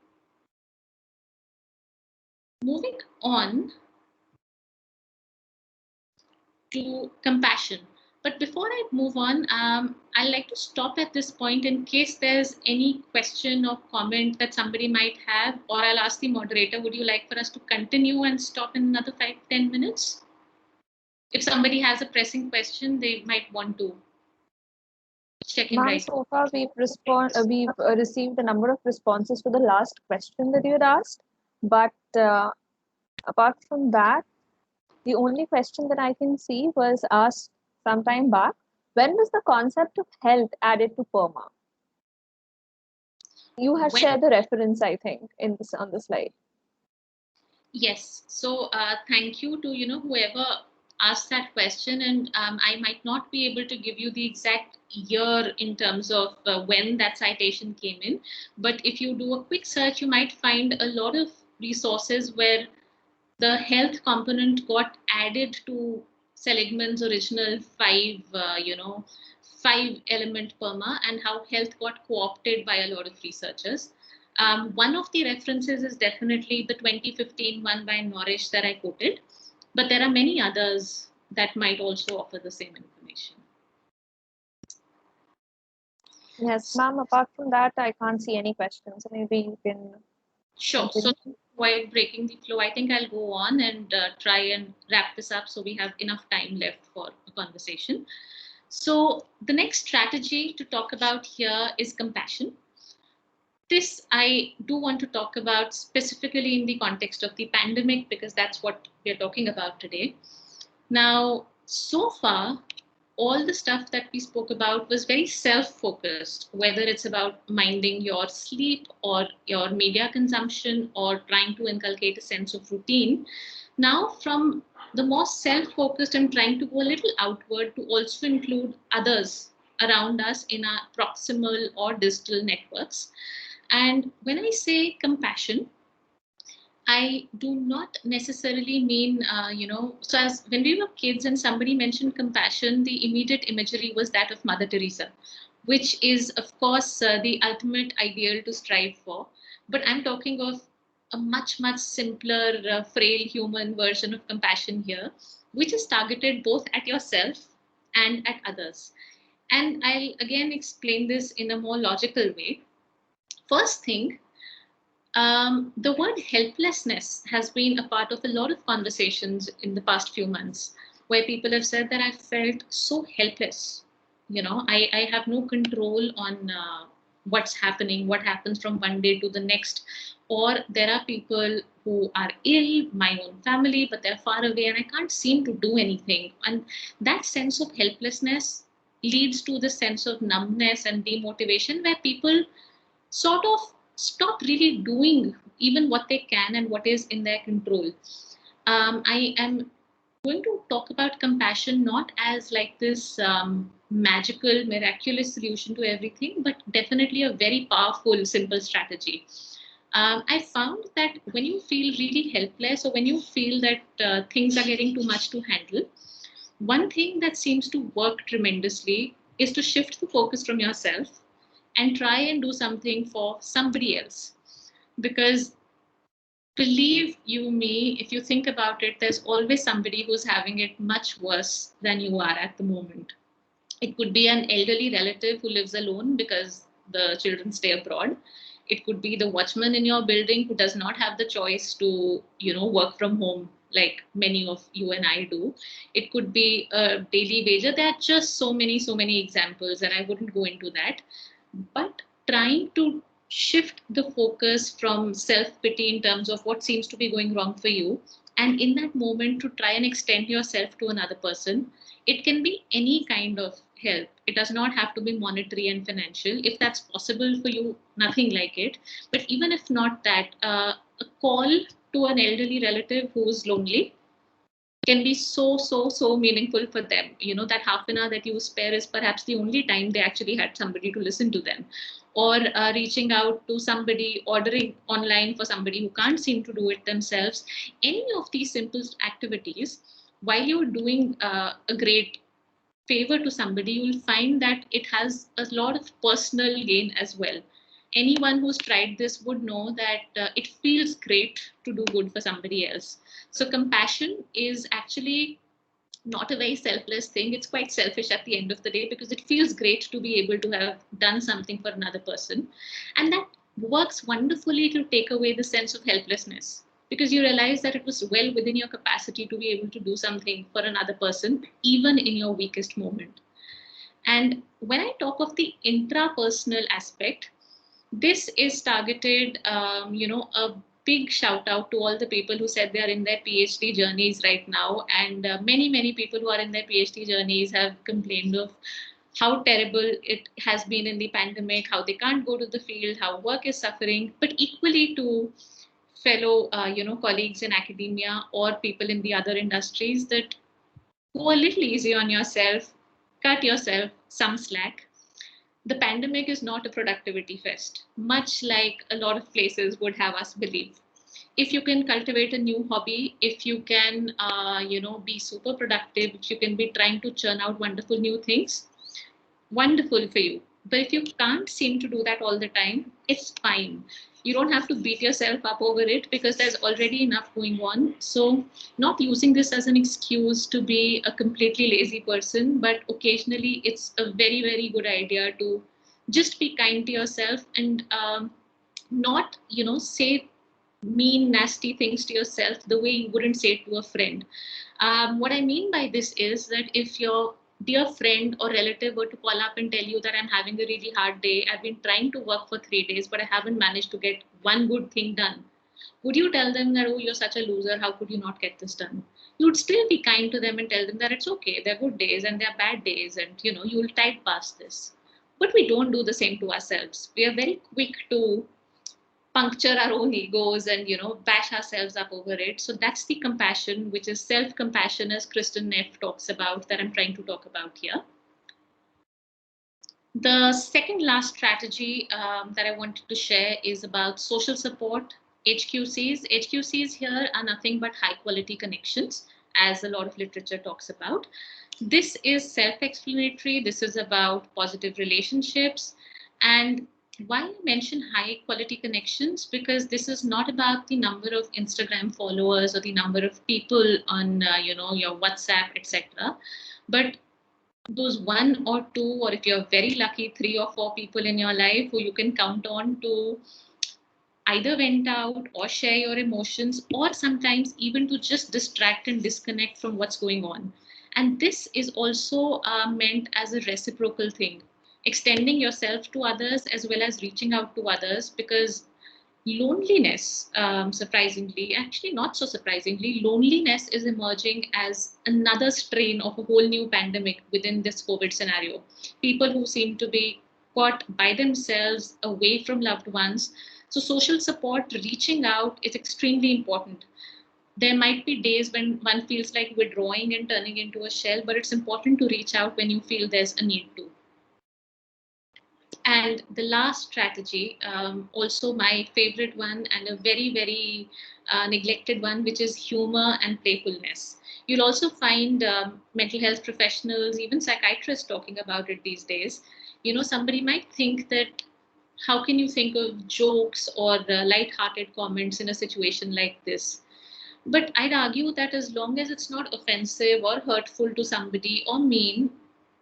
Moving on to compassion. But before I move on, I'd like to stop at this point in case there's any question or comment that somebody might have, or I'll ask the moderator, would you like for us to continue and stop in another 5-10 minutes? If somebody has a pressing question, they might want to check in right. So far we've received a number of responses to the last question that you had asked, but apart from that, the only question that I can see was asked some time back. When was the concept of health added to Perma? You had shared the reference, I think, on the slide. Yes. So thank you to whoever asked that question, and I might not be able to give you the exact year in terms of when that citation came in, but if you do a quick search, you might find a lot of resources where the health component got added to Seligman's original five element Perma, and how health got co-opted by a lot of researchers. One of the references is definitely the 2015 one by Norrish that I quoted, but there are many others that might also offer the same information. Yes, ma'am. Apart from that, I can't see any questions. So maybe you can. Sure. So while breaking the flow, I think I'll go on and try and wrap this up so we have enough time left for a conversation. So the next strategy to talk about here is compassion. This I do want to talk about specifically in the context of the pandemic, because that's what we're talking about today. Now, so far, all the stuff that we spoke about was very self-focused, whether it's about minding your sleep or your media consumption or trying to inculcate a sense of routine. Now, from the more self-focused, I'm trying to go a little outward to also include others around us in our proximal or digital networks. And when I say compassion, I do not necessarily mean, so as when we were kids and somebody mentioned compassion, the immediate imagery was that of Mother Teresa, which is, of course, the ultimate ideal to strive for. But I'm talking of a much simpler, frail human version of compassion here, which is targeted both at yourself and at others. And I'll again explain this in a more logical way. First thing, the word helplessness has been a part of a lot of conversations in the past few months, where people have said that I felt so helpless. I have no control on what's happening, what happens from one day to the next. Or there are people who are ill, my own family, but they're far away and I can't seem to do anything. And that sense of helplessness leads to the sense of numbness and demotivation, where people sort of stop really doing even what they can and what is in their control. I am going to talk about compassion not as like this magical, miraculous solution to everything, but definitely a very powerful, simple strategy. I found that when you feel really helpless or when you feel that things are getting too much to handle, one thing that seems to work tremendously is to shift the focus from yourself and try and do something for somebody else. Because believe you me, if you think about it, there's always somebody who's having it much worse than you are at the moment. It could be an elderly relative who lives alone because the children stay abroad. It could be the watchman in your building who does not have the choice to, work from home like many of you and I do. It could be a daily wager. There are just so many examples, and I wouldn't go into that. But trying to shift the focus from self pity in terms of what seems to be going wrong for you, and in that moment to try and extend yourself to another person. It can be any kind of help. It does not have to be monetary and financial. If that's possible for you, nothing like it. But even if not that, a call to an elderly relative who's lonely can be so meaningful for them. That half an hour that you spare is perhaps the only time they actually had somebody to listen to them. Or reaching out to somebody, ordering online for somebody who can't seem to do it themselves. Any of these simple activities, while you're doing a great favor to somebody, you'll find that it has a lot of personal gain as well. Anyone who's tried this would know that it feels great to do good for somebody else. So compassion is actually not a very selfless thing. It's quite selfish at the end of the day, because it feels great to be able to have done something for another person. And that works wonderfully to take away the sense of helplessness, because you realize that it was well within your capacity to be able to do something for another person, even in your weakest moment. And when I talk of the intrapersonal aspect, this is targeted, a big shout out to all the people who said they are in their PhD journeys right now. And many people who are in their PhD journeys have complained of how terrible it has been in the pandemic, how they can't go to the field, how work is suffering. But equally to fellow, colleagues in academia or people in the other industries, that go a little easy on yourself, cut yourself some slack. The pandemic is not a productivity fest, much like a lot of places would have us believe. If you can cultivate a new hobby, if you can, be super productive, if you can be trying to churn out wonderful new things, wonderful for you. But if you can't seem to do that all the time, it's fine. You don't have to beat yourself up over it, because there's already enough going on. So, not using this as an excuse to be a completely lazy person, but occasionally it's a very good idea to just be kind to yourself and not, say mean, nasty things to yourself the way you wouldn't say it to a friend. What I mean by this is that if your dear friend or relative were to call up and tell you that I'm having a really hard day, I've been trying to work for 3 days, but I haven't managed to get one good thing done, would you tell them that, oh, you're such a loser, how could you not get this done? You'd still be kind to them and tell them that it's okay, they're good days and they're bad days, and you'll tide past this. But we don't do the same to ourselves. We are very quick to puncture our own egos and bash ourselves up over it. So that's the compassion, which is self-compassion, as Kristen Neff talks about, that I'm trying to talk about here. The second last strategy that I wanted to share is about social support, HQCs. HQCs here are nothing but high quality connections, as a lot of literature talks about. This is self-explanatory. This is about positive relationships. And why I mention high quality connections, because this is not about the number of Instagram followers or the number of people on your WhatsApp, etc. But those one or two, or if you're very lucky, 3 or 4 people in your life who you can count on to either vent out or share your emotions, or sometimes even to just distract and disconnect from what's going on. And this is also meant as a reciprocal thing, extending yourself to others as well as reaching out to others, because loneliness, surprisingly, actually not so surprisingly, loneliness is emerging as another strain of a whole new pandemic within this COVID scenario. People who seem to be caught by themselves, away from loved ones. So social support, reaching out, is extremely important. There might be days when one feels like withdrawing and turning into a shell, but it's important to reach out when you feel there's a need to. And the last strategy, also my favorite one and a very, very neglected one, which is humor and playfulness. You'll also find mental health professionals, even psychiatrists, talking about it these days. You know, somebody might think that how can you think of jokes or light-hearted comments in a situation like this? But I'd argue that as long as it's not offensive or hurtful to somebody or mean,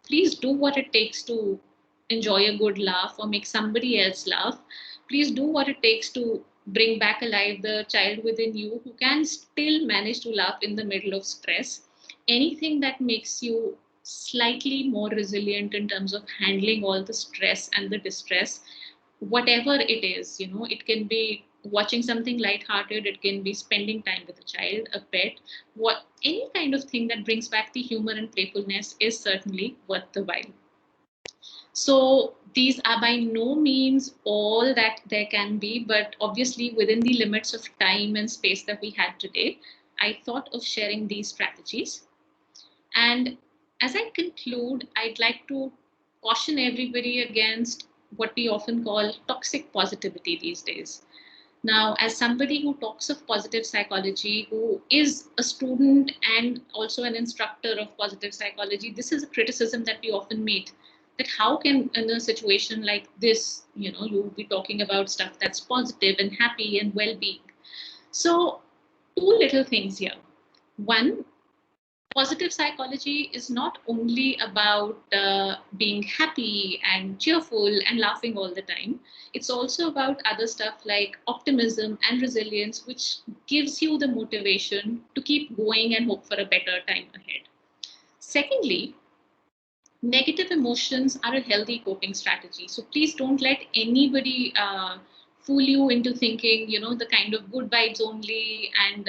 please do what it takes to enjoy a good laugh or make somebody else laugh. Please do what it takes to bring back alive the child within you who can still manage to laugh in the middle of stress. Anything that makes you slightly more resilient in terms of handling all the stress and the distress, whatever it is, you know, it can be watching something light-hearted, it can be spending time with a child, a pet, what any kind of thing that brings back the humor and playfulness is certainly worth the while. So these are by no means all that there can be, but obviously within the limits of time and space that we had today, I thought of sharing these strategies. And as I conclude, I'd like to caution everybody against what we often call toxic positivity these days. Now, as somebody who talks of positive psychology, who is a student and also an instructor of positive psychology, this is a criticism that we often meet. That how can, in a situation like this, you know, you'll be talking about stuff that's positive and happy and well-being. So, two little things here. One, positive psychology is not only about being happy and cheerful and laughing all the time. It's also about other stuff like optimism and resilience, which gives you the motivation to keep going and hope for a better time ahead. Secondly, negative emotions are a healthy coping strategy. So please don't let anybody fool you into thinking, you know, the kind of good vibes only, and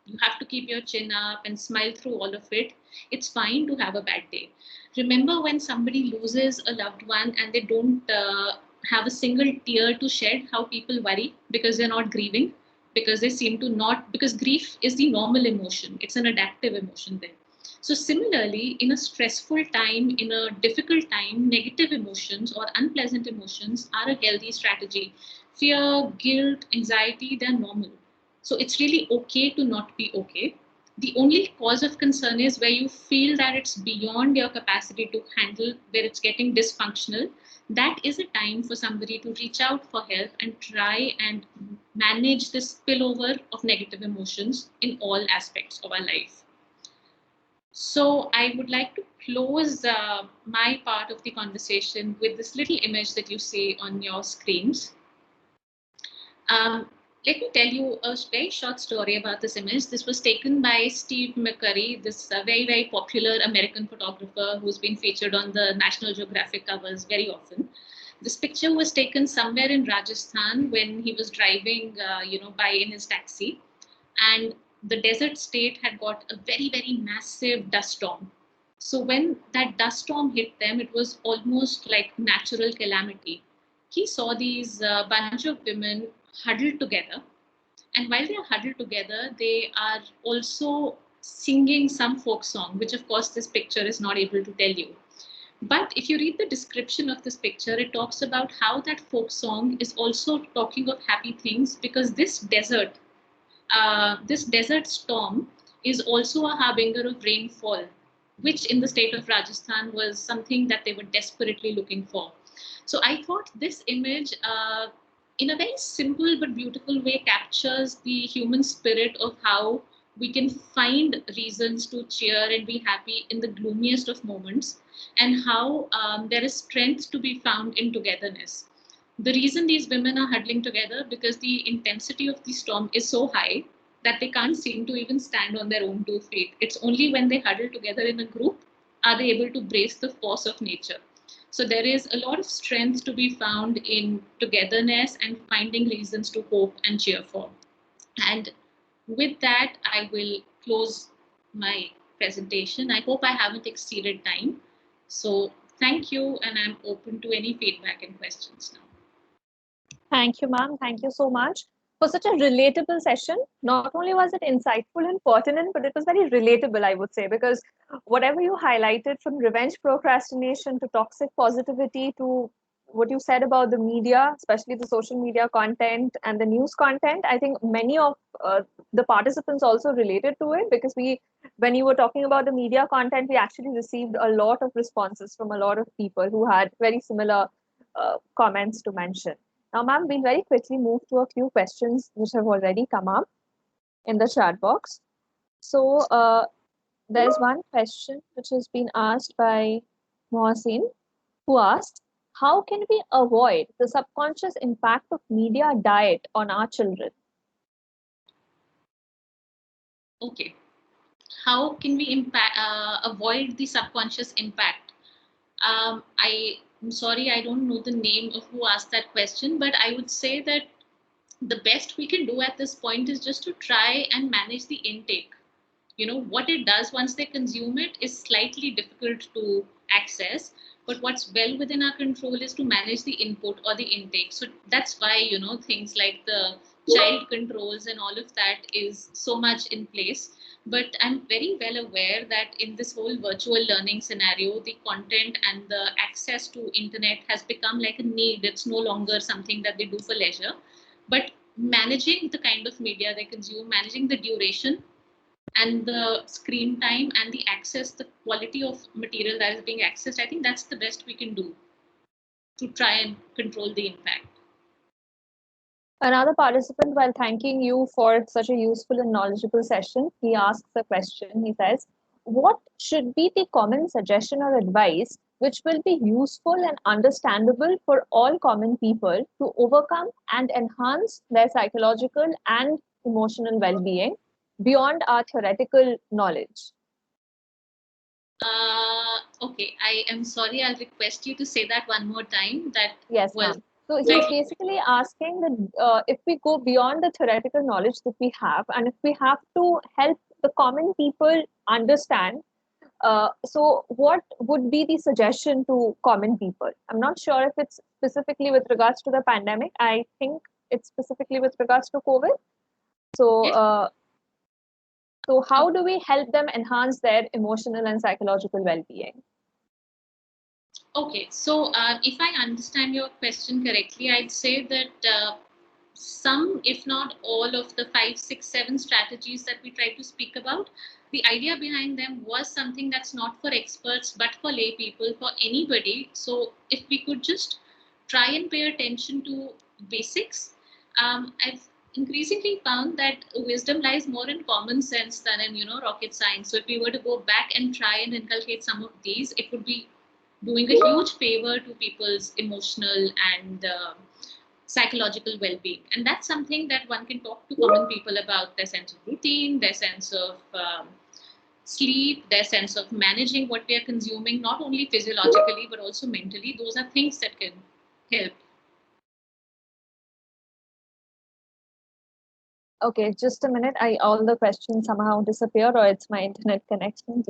you have to keep your chin up and smile through all of it. It's fine to have a bad day. Remember when somebody loses a loved one and they don't have a single tear to shed, how people worry because they're not grieving, because they seem to not, because grief is the normal emotion, it's an adaptive emotion there. So similarly, in a stressful time, in a difficult time, negative emotions or unpleasant emotions are a healthy strategy. Fear, guilt, anxiety, they're normal. So it's really okay to not be okay. The only cause of concern is where you feel that it's beyond your capacity to handle, where it's getting dysfunctional. That is a time for somebody to reach out for help and try and manage this spillover of negative emotions in all aspects of our life. So I would like to close my part of the conversation with this little image that you see on your screens. Um, Let me tell you a very short story about this image. This was taken by Steve McCurry, this very, very popular American photographer who's been featured on the National Geographic covers very often. This picture was taken somewhere in Rajasthan when he was driving, by in his taxi, and the desert state had got a very, very massive dust storm. So when that dust storm hit them, it was almost like natural calamity. He saw these bunch of women huddled together, and while they are huddled together, they are also singing some folk song, which of course this picture is not able to tell you. But if you read the description of this picture, it talks about how that folk song is also talking of happy things, because this desert storm is also a harbinger of rainfall, which in the state of Rajasthan was something that they were desperately looking for. So I thought this image, in a very simple but beautiful way, captures the human spirit of how we can find reasons to cheer and be happy in the gloomiest of moments. and how there is strength to be found in togetherness. The reason these women are huddling together because the intensity of the storm is so high that they can't seem to even stand on their own 2 feet. It's only when they huddle together in a group are they able to brace the force of nature. So there is a lot of strength to be found in togetherness and finding reasons to hope and cheer for. And with that, I will close my presentation. I hope I haven't exceeded time. So thank you, and I'm open to any feedback and questions now. Thank you, ma'am. Thank you so much for such a relatable session. Not only was it insightful and pertinent, but it was very relatable, I would say, because whatever you highlighted from revenge procrastination to toxic positivity to what you said about the media, especially the social media content and the news content, I think many of the participants also related to it because when you were talking about the media content, we actually received a lot of responses from a lot of people who had very similar comments to mention. Now, ma'am, we'll very quickly move to a few questions which have already come up in the chat box. So, there's one question which has been asked by Mohsin, who asked, how can we avoid the subconscious impact of media diet on our children? Okay. How can we avoid the subconscious impact? I'm sorry, I don't know the name of who asked that question, but I would say that the best we can do at this point is just to try and manage the intake. What it does once they consume it is slightly difficult to access, but what's well within our control is to manage the input or the intake. So that's why things like the child controls and all of that is so much in place. But I'm very well aware that in this whole virtual learning scenario, the content and the access to internet has become like a need. It's no longer something that they do for leisure, but managing the kind of media they consume, managing the duration and the screen time and the access, the quality of material that is being accessed, I think that's the best we can do to try and control the impact. Another participant, while thanking you for such a useful and knowledgeable session, he asks a question. He says, what should be the common suggestion or advice which will be useful and understandable for all common people to overcome and enhance their psychological and emotional well-being beyond our theoretical knowledge? Okay, I am sorry, I'll request you to say that one more time. That Yes, was ma'am. So he's basically asking that if we go beyond the theoretical knowledge that we have, and if we have to help the common people understand, so what would be the suggestion to common people? I'm not sure if it's specifically with regards to the pandemic. I think it's specifically with regards to COVID. So, so how do we help them enhance their emotional and psychological well-being? Okay, so if I understand your question correctly, I'd say that some, if not all, of the 5, 6, 7 strategies that we tried to speak about, the idea behind them was something that's not for experts, but for lay people, for anybody. So if we could just try and pay attention to basics, I've increasingly found that wisdom lies more in common sense than in rocket science. So if we were to go back and try and inculcate some of these, it would be doing a huge favor to people's emotional and psychological well-being. And that's something that one can talk to common people about: their sense of routine, their sense of sleep, their sense of managing what they're consuming, not only physiologically but also mentally. Those are things that can help. Okay, just a minute. All the questions somehow disappear, or it's my internet connection.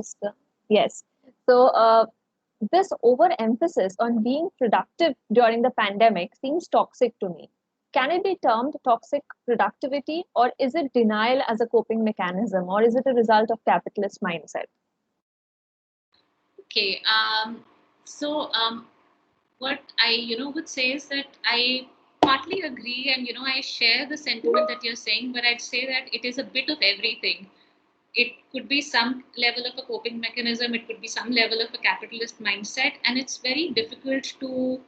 Yes. So this overemphasis on being productive during the pandemic seems toxic to me. Can it be termed toxic productivity, or is it denial as a coping mechanism, or is it a result of capitalist mindset? Okay. What I would say is that I partly agree, and I share the sentiment that you're saying, but I'd say that it is a bit of everything. It could be some level of a coping mechanism, it could be some level of a capitalist mindset, and it's very difficult to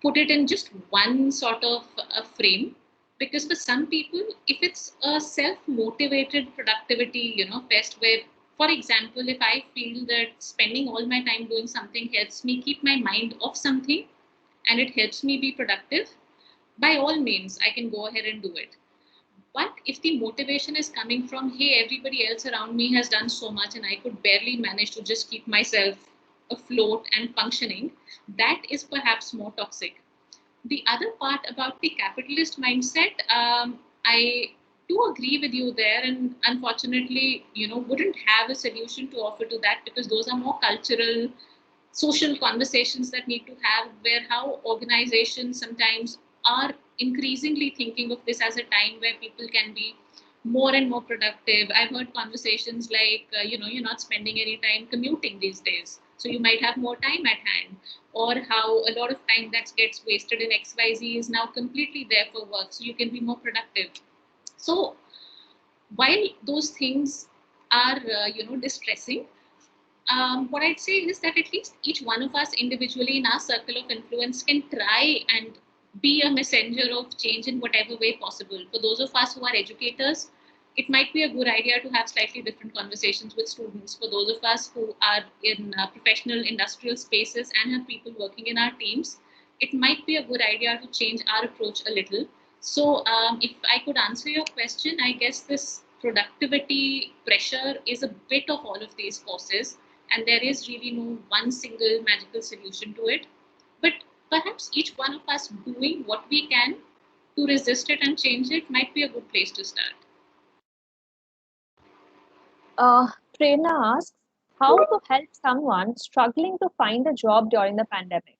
put it in just one sort of a frame, because for some people, if it's a self-motivated productivity fest where For example, if I feel that spending all my time doing something helps me keep my mind off something and it helps me be productive, by all means, I can go ahead and do it. But if the motivation is coming from, hey, everybody else around me has done so much and I could barely manage to just keep myself afloat and functioning, that is perhaps more toxic. The other part about the capitalist mindset, I do agree with you there, and unfortunately, wouldn't have a solution to offer to that, because those are more cultural, social conversations that need to have, where how organizations sometimes are increasingly thinking of this as a time where people can be more and more productive. I've heard conversations like, you're not spending any time commuting these days, so you might have more time at hand, or how a lot of time that gets wasted in XYZ is now completely there for work, so you can be more productive. So while those things are, distressing, what I'd say is that at least each one of us individually in our circle of influence can try and be a messenger of change in whatever way possible. For those of us who are educators, it might be a good idea to have slightly different conversations with students. For those of us who are in professional industrial spaces and have people working in our teams, it might be a good idea to change our approach a little. So if I could answer your question, I guess this productivity pressure is a bit of all of these forces, and there is really no one single magical solution to it. But perhaps each one of us doing what we can to resist it and change it might be a good place to start. Prerna asks, how to help someone struggling to find a job during the pandemic?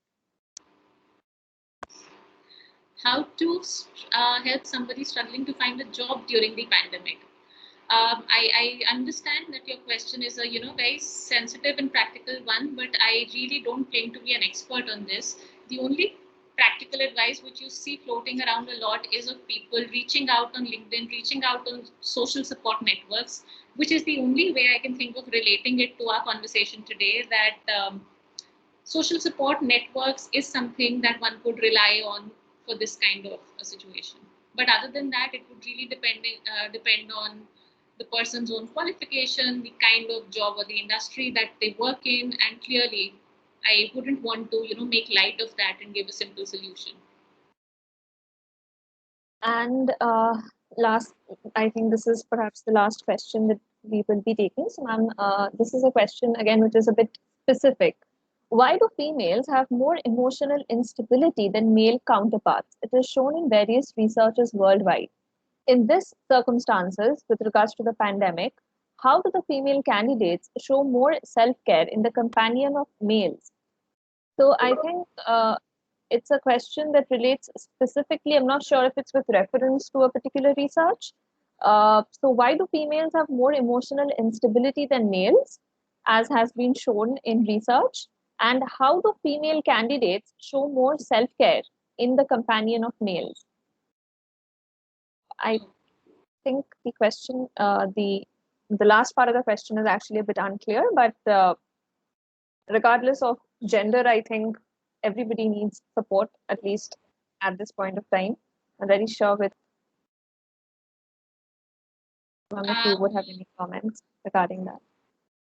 How to help somebody struggling to find a job during the pandemic? I understand that your question is a very sensitive and practical one, but I really don't claim to be an expert on this. The only practical advice which you see floating around a lot is of people reaching out on LinkedIn, reaching out on social support networks, which is the only way I can think of relating it to our conversation today. That social support networks is something that one could rely on for this kind of a situation. But other than that, it would really depend on the person's own qualification, the kind of job or the industry that they work in, and clearly, I wouldn't want to make light of that and give a simple solution. And last, I think this is perhaps the last question that we will be taking. So, ma'am, this is a question again which is a bit specific. Why do females have more emotional instability than male counterparts? It is shown in various researches worldwide. In this circumstances, with regards to the pandemic, how do the female candidates show more self-care in the companion of males? So I think it's a question that relates specifically. I'm not sure if it's with reference to a particular research. So why do females have more emotional instability than males, as has been shown in research? And how do female candidates show more self-care in the companion of males? I think the question, the last part of the question is actually a bit unclear, but regardless of gender, I think everybody needs support, at least at this point of time. I'm very sure with if you would have any comments regarding that.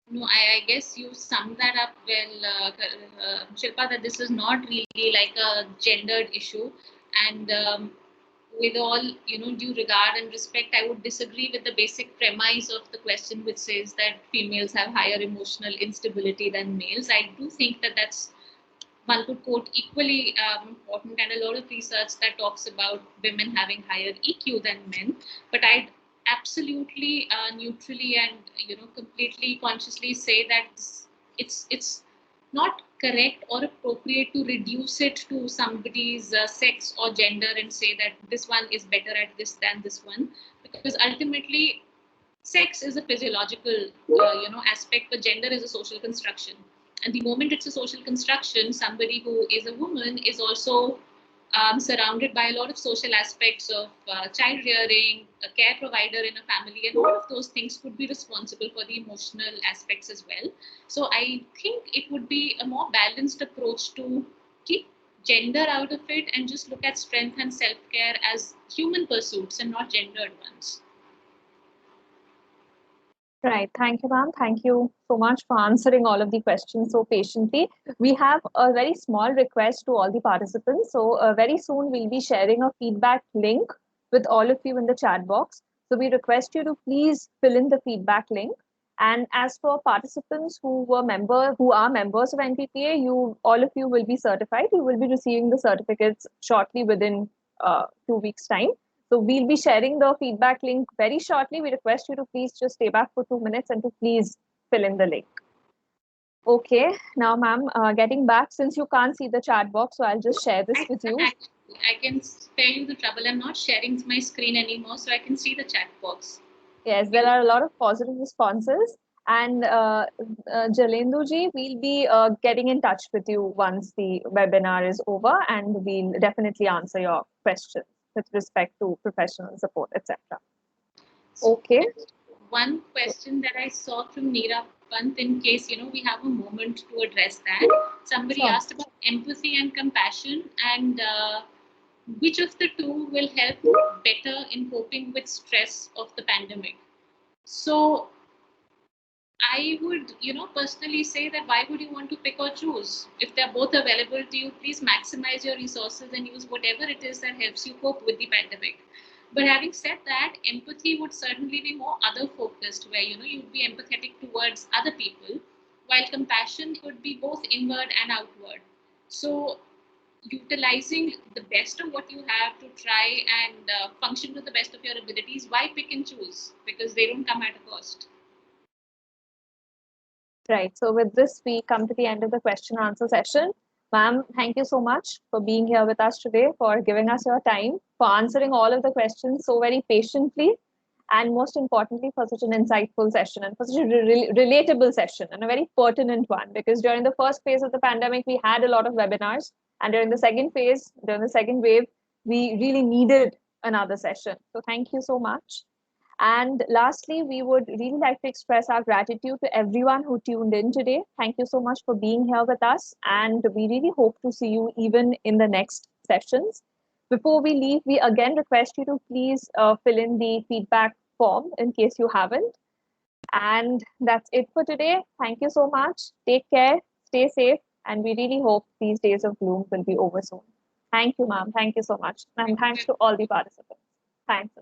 No, I guess you summed that up well, Shilpa, that this is not really like a gendered issue. And with all due regard and respect, I would disagree with the basic premise of the question, which says that females have higher emotional instability than males. I do think that that's, one could quote, equally important, and a lot of research that talks about women having higher EQ than men. But I'd absolutely neutrally and completely consciously say that it's not correct or appropriate to reduce it to somebody's sex or gender and say that this one is better at this than this one, because ultimately sex is a physiological aspect, but gender is a social construction. And the moment it's a social construction, somebody who is a woman is also surrounded by a lot of social aspects of child rearing, a care provider in a family, and all of those things could be responsible for the emotional aspects as well. So I think it would be a more balanced approach to keep gender out of it and just look at strength and self-care as human pursuits and not gendered ones. Right. Thank you, ma'am. Thank you so much for answering all of the questions so patiently. We have a very small request to all the participants. So, very soon we'll be sharing a feedback link with all of you in the chat box. So, we request you to please fill in the feedback link. And as for participants who are members of NPPA, all of you will be certified. You will be receiving the certificates shortly within 2 weeks' time. So we'll be sharing the feedback link very shortly. We request you to please just stay back for 2 minutes and to please fill in the link. Okay, now ma'am, getting back, since you can't see the chat box, so I'll just share this with you. I can spare you the trouble. I'm not sharing my screen anymore, so I can see the chat box. Yes, there are a lot of positive responses. And Jalendu ji, we'll be getting in touch with you once the webinar is over, and we'll definitely answer your questions with respect to professional support, etc. Okay. One question that I saw from Neera Pant, in case we have a moment to address that. Somebody asked about empathy and compassion, and which of the two will help better in coping with stress of the pandemic. So I would, personally say that why would you want to pick or choose? If they're both available to you, please maximize your resources and use whatever it is that helps you cope with the pandemic. But having said that, empathy would certainly be more other focused, where you'd be empathetic towards other people, while compassion could be both inward and outward. So utilizing the best of what you have to try and function to the best of your abilities, why pick and choose? Because they don't come at a cost. Right. So with this, we come to the end of the question and answer session. Ma'am, thank you so much for being here with us today, for giving us your time, for answering all of the questions so very patiently, and most importantly, for such an insightful session and for such a relatable session and a very pertinent one. Because during the first phase of the pandemic, we had a lot of webinars. And during the second phase, during the second wave, we really needed another session. So thank you so much. And lastly, we would really like to express our gratitude to everyone who tuned in today. Thank you so much for being here with us. And we really hope to see you even in the next sessions. Before we leave, we again request you to please fill in the feedback form in case you haven't. And that's it for today. Thank you so much. Take care, stay safe, and we really hope these days of gloom will be over soon. Thank you, ma'am. Thank you so much. And thanks to all the participants. Thanks.